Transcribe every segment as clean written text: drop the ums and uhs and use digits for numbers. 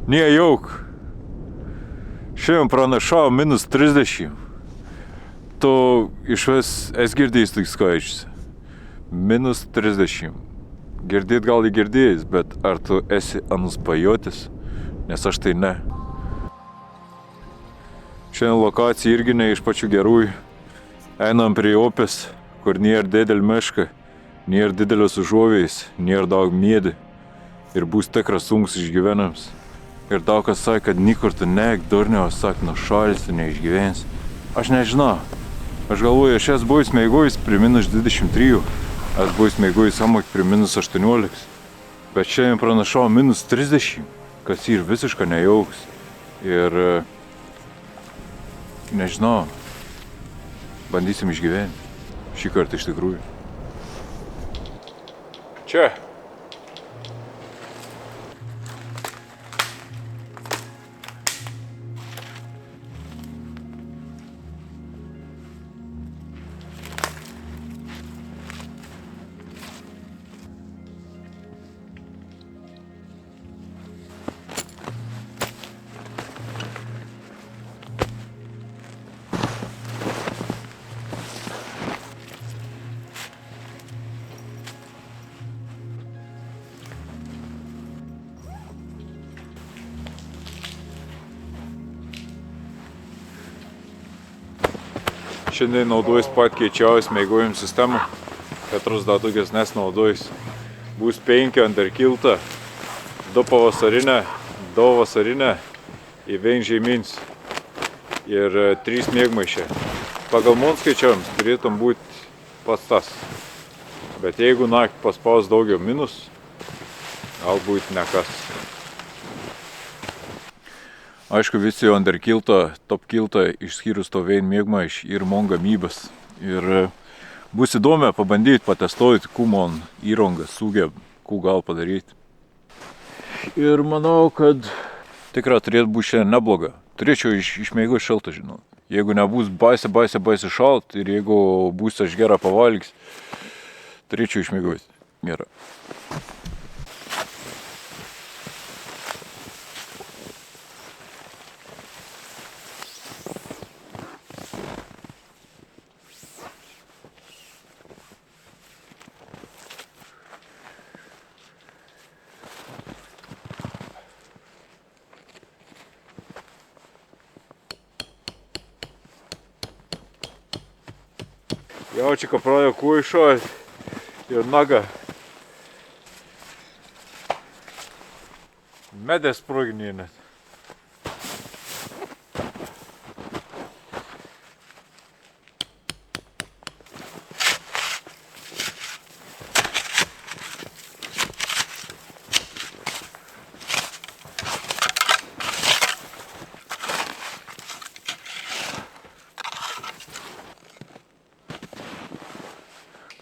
Nije jauk. Šiandien pranašavo -30. Tu išvis esi girdėjęs tik skaičius. -30. Girdėt gal girdėjęs, bet ar tu esi anuspajotis? Nes aš tai ne. Šiandien lokacija irgi ne iš pačių gerųjų. Einam prie upės, kur nėra didelį mišką, nėra didelės užuovės, nėra daug mėdį. Ir bus tikras sunkus išgyvenimas. Ir daug kas sakė, kad niekur tu neik durniau, sak, nuo šalis tu neišgyvensi. Aš nežinau. Aš galvoju, aš esu buvęs mėgojus prie -23, aš buvęs mėgojus amok prie -18. Bet šiandien pranašavo -30, kas yra visiškai nejauks. Ir nežinau, bandysim išgyventi. Šį kartą iš tikrųjų. Čia. Šiandien naudojus pat keičiausias mėgojimų sistemą. Petras datugesnės naudojus. Bus 5 underkilta, 2 pavasarinė, 2 vasarinė, į 1 žemins ir 3 mėgmaišė. Pagal mūsų skaičiavimus turėtum būti pats tas. Bet jeigu naktį paspaus daugiau minus, galbūt nekas. Aišku, visi underkilta, topkilta, išskyrus to vien mėgmaiš ir mon gamybas. Ir bus įdomu pabandyti, patestuoti, kuo man įranga sugeb, kuo gal padaryti. Ir manau, kad tikrai turėtų būti šiandien nebloga. Turėčiau išmėgoti šaltą, žinau. Jeigu nebus baisiai šalt ir jeigu bus aš gerą pavalgys, turėčiau išmėgoti. Gerą. Jaučiu, kad pradėjo kūjų šolt ir naga. Medės sproginėnės.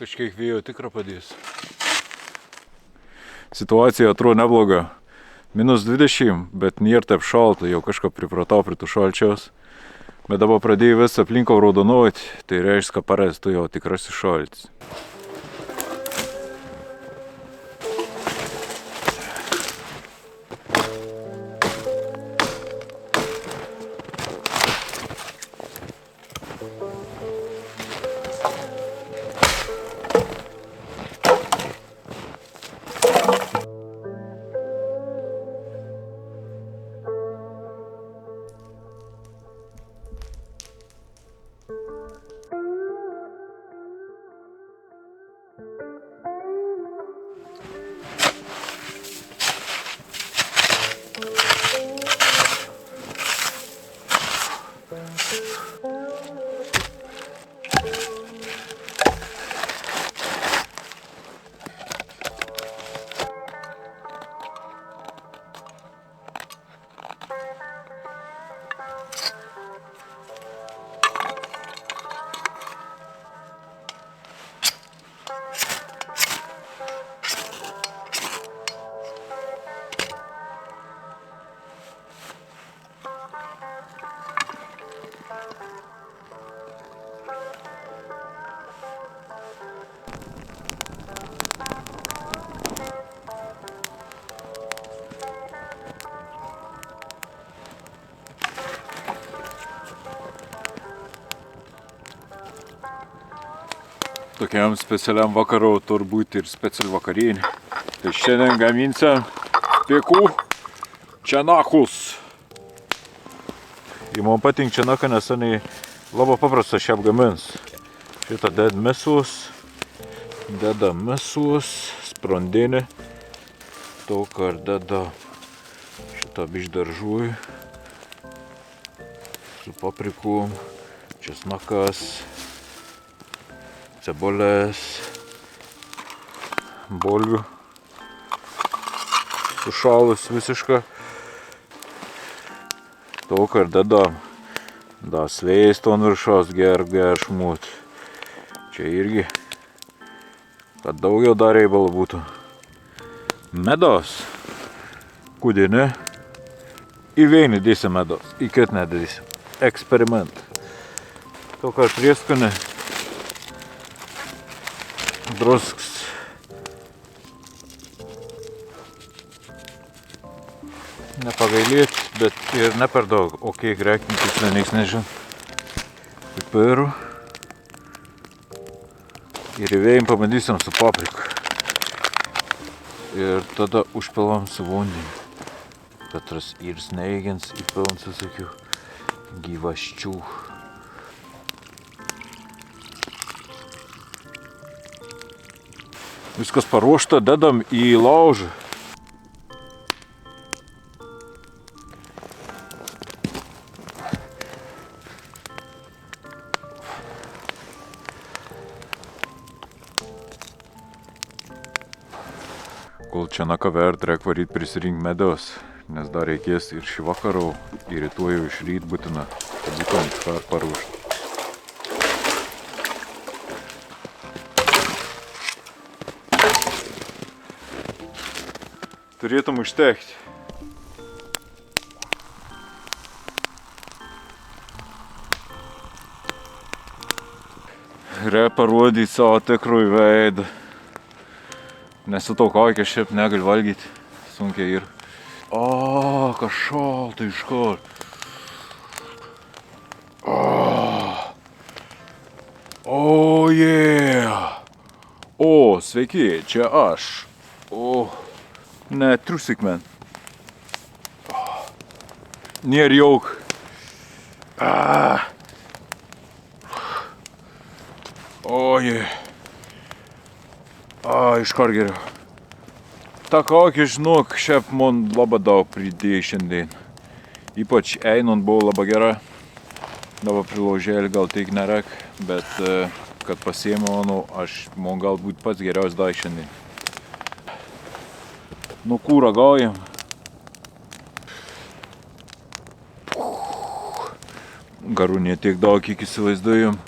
Kažkiek vėjo tikrai padės. Situacija atrodo nebloga. -20, bet nėra taip šalta, jau kažką pripratau prie tų šalčiaus. Bet dabar pradėjau visą aplinką raudonuoti, tai reiškia, kad paras tu jau tikrasis šaltis. Tokiam specialiam vakarau turbūt ir speciali vakarienė. Tai šiandien gaminsim spėkų čenakus. Ir man patinka čenaka, nes jis labai paprastas šiaip gamins. Šitą deda mėsos, sprandinį. Tokar deda šitą biškį daržuoj. Su paprikom, česnakas, cebolės, bulvių. Sušalus visišką. Tokar dedam. Da sveisto ant viršaus ger šmūt. Čia irgi, kad daugiau dar reibalo būtų. Medaus. Kudį ne? Į vienį dėsim medaus, į kitą nedėsim. Eksperiment. Tokar prieskonį. Drusks. Nepagailėt, bet ir ne per daug. O kiek reikia, tiksliai nieks nežino. Pipirų. Ir įvėjim pabandysim su papriku. Ir tada užpilam su vandeniu. Petras ir sneigins, įpilam su tokių gyvasčių. Viskas paruošta, dedam į laužą. Kol čenaka vert, reik varyt prisirink medaus, nes dar reikės ir šį vakarą, ir rytoj jau iš ryt būtina, kad būtum iškart paruošt. Turėtum užtekti. Reik parodyt savo tikrųjų veidą. Nes su to kaukę šiaip negali valgyti, sunkiai ir. O, kas šalta iškart. O, yeah. O, sveiki, čia aš. O, ne, trusik man. Nėr jauk. O, yeah. Iškart geriau. Ta kaukė, žinok, šiaip man labai daug pridėjo šiandien. Ypač einant buvo labai gera. Dabar prilaužėlį gal tik nereik, bet kad pasiėmiau, man galbūt pats geriausias dar šiandien. Nu, kur ragaujam? Garų ne tiek daug, kiek įsivaizduojam.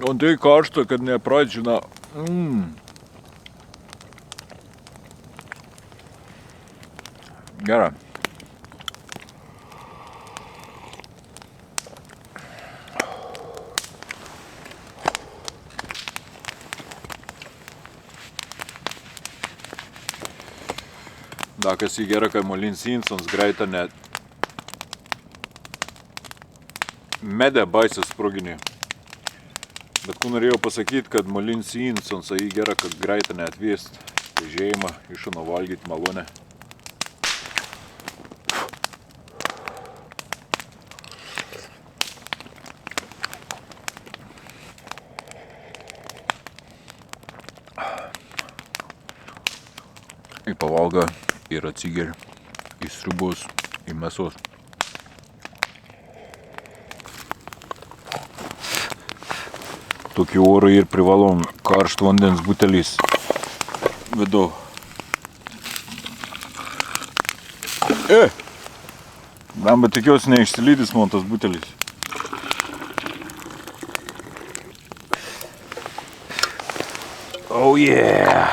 O tai karšta, kad nepradžina. Gera. Da, kas į gera, kad Molins Insons greitą net medė baisės sproginė. Bet ko norėjau pasakyti, kad Molins Insons į gera, kad greitą neatvėst. Tai žėjimą išano valgyti malonę. Į pavalgą ir atsigeria. Į sriubos, į mėsos. Tokiu oru ir privalom karšt vandens butelis vidu. Blemba, tikiuosi neišsilydys man tas butelis. Oh yeah!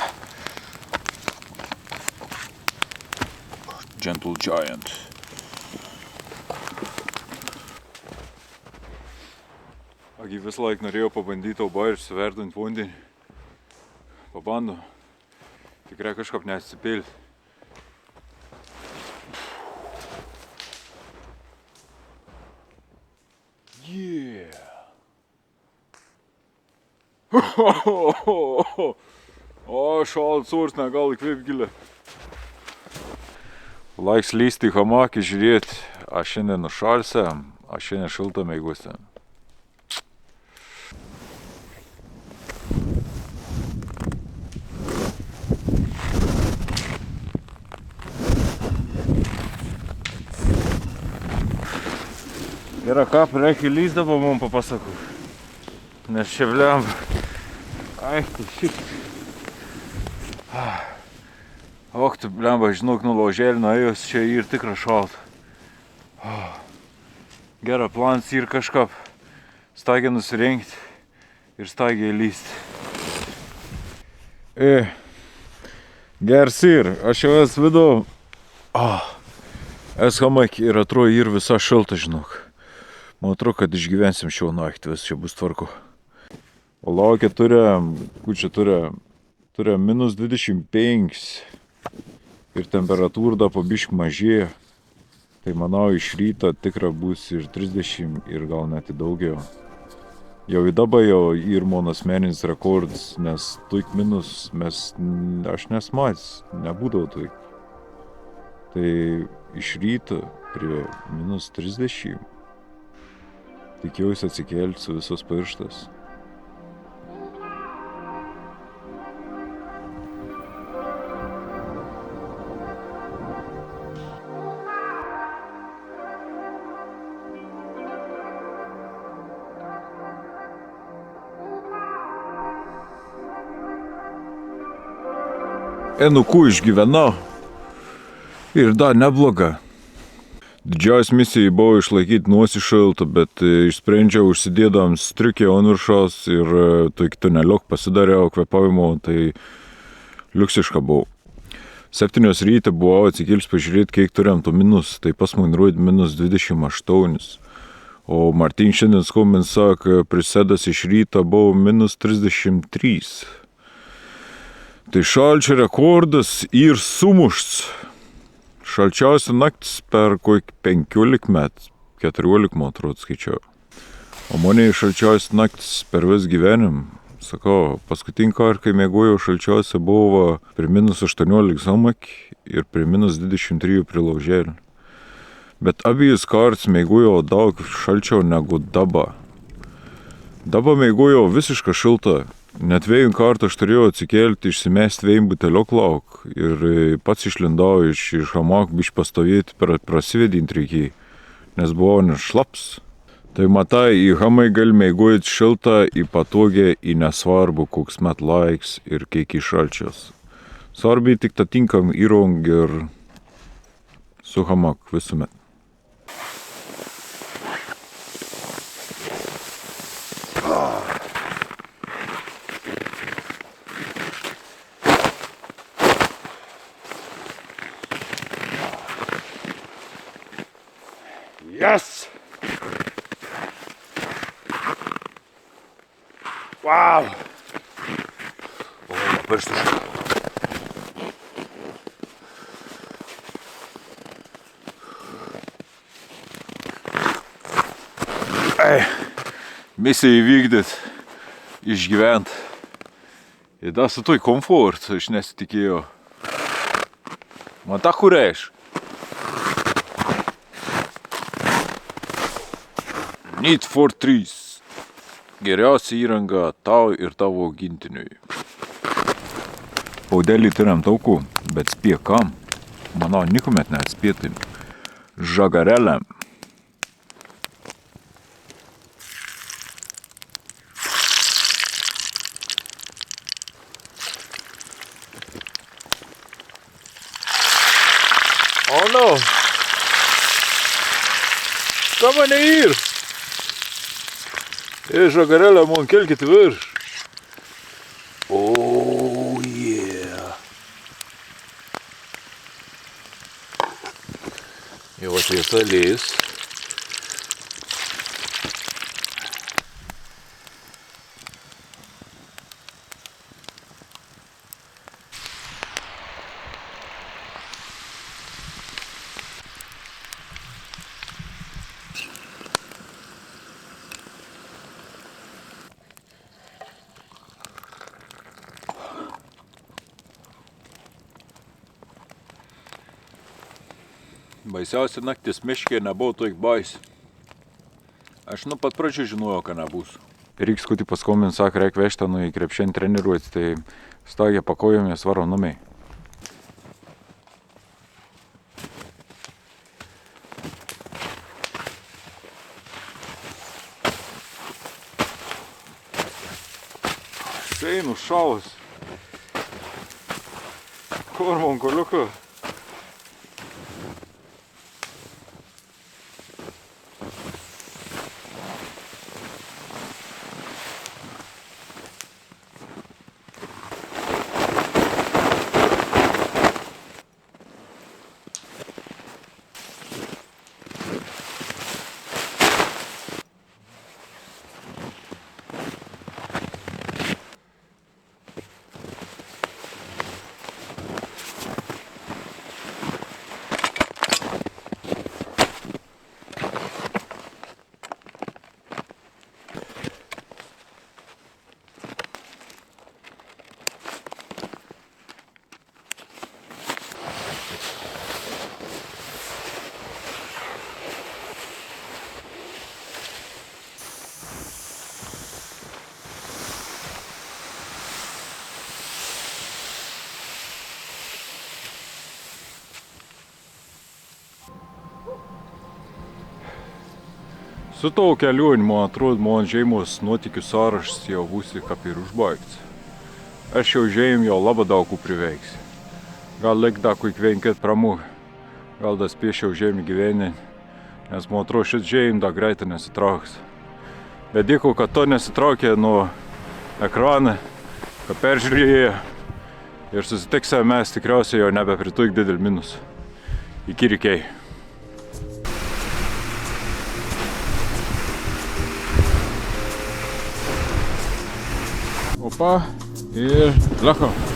Gentle Giant. Agi vis laik norėjau pabandyti oba ir suverdant vandenį. Pabando. Tikrai kažkaip nesipilti. O, šaltas ors, negali įkvėpti giliai. Laiks lysti į hamakį, žiūrėti, aš šiandien nušalsiu, aš šiandien šiltą mėgusiu. Yra ką, reikia lysti, dabar mums papasakau. Nes čia blemba. Ai, tai šit. Ok, tu blemba, žinok, nulaužėlį nuėjus, čia ir tikra šalta. Gera planas ir kažką staigiai nusirinkti ir staigiai lysti. Geras ir, aš jau esu vidu. Esu hamakį ir atrodo ir visa šilta, žinok. Man atrodo, kad išgyvensim šio naktį, vis čia bus tvarko. O laukia turim minus 25 ir temperatūra da po biškį mažėja. Tai manau, iš ryto tikrai bus ir 30 ir gal net daugiau. Jau į dabar jau ir mano asmeninis rekordas, nes tuik minus aš nesmatęs, nebūdavo tuik. Tai iš ryto prie minus 30 tikiausi atsikelti su visos pirštas. Enukų išgyvenau ir dar nebloga. Didžiausia misija buvo išlaikyti nosį šiltą, bet išsprendžiau užsidėdam striukį ant viršaus ir tokį tuneliuk pasidariau kvėpavimo, tai liuksiška buvo. 7 ryte buvau atsikėlis pažiūrėti, kiek turėjom tų minus, tai pas man rodė minus 28. O Martin šiandien skambina sako, prisėdas iš ryto buvo minus 33. Tai šalčio rekordas ir sumušts. Šalčiausia naktis per kokį 15 metų, 14 man atrodo skaičiau. O mane šalčiausia naktis per vis gyvenim. Sakau, paskutinį kartą, kai mėgojau šalčiausia buvo prie minus 18 hamakį ir prie minus 23 prie laužėlį. Bet abiejus kartus mėgojau daug šalčiau negu dabar. Dabar mėgojau visišką šiltą. Net 2 kartų aš turėjau atsikelti, išsimesti 2 buteliok lauk ir pats išlindau iš hamakų biškį pastovėti, prasivedinti reikėjo, nes buvau nešlaps. Tai matai, į hamakį gali mėgojti šiltą, į patogę, į nesvarbu, koks met laiks ir kiek šalčios. Svarbiai tik tą tinkam įrong ir su hamaku visuomet. Yes! Wow! O, pirštus. Misija įvykdyt, išgyvent. Ir dar su toj komfort, aš nesitikėjau. Man tą kurėš. Need for 3. Geriausia įranga tau ir tavo augintiniui. Paudelį turim taukų, bet spėk kam? Manau, nikuomet neatspėtum. Žagareliam. Oh no! Ką mane ir? Žagarelę man kelkit virš. Oh yeah! Jau atviesa lės. Baisiausia naktis miške nebuvo toik baisi. Aš nuo pat pradžių žinojau, kad nebus. Reiks kutį paskomin, sako, reik vežti į krepšinį treniruoti, tai stagė pakojomės varo numiai. Einu šalas. Kur man koliuku? Su tavo kelioniu, man atrodo, man šeimos nuotykių sąrašas jau bus kaip ir užbaigts. Aš jau žeim jau labai daug priveiks. Gal liek dar kuik vienkart pramūg, gal dar spiešiau žemį gyvenį, nes man atrodo, šis žeim dar greitai nesitrauks. Bet dėkui, kad to nesitraukė nuo ekraną, kad peržiūrėjo ir susitiksime mes tikriausiai jau nebepritūk didelį minusą. Iki reikiai. Opa ir lako.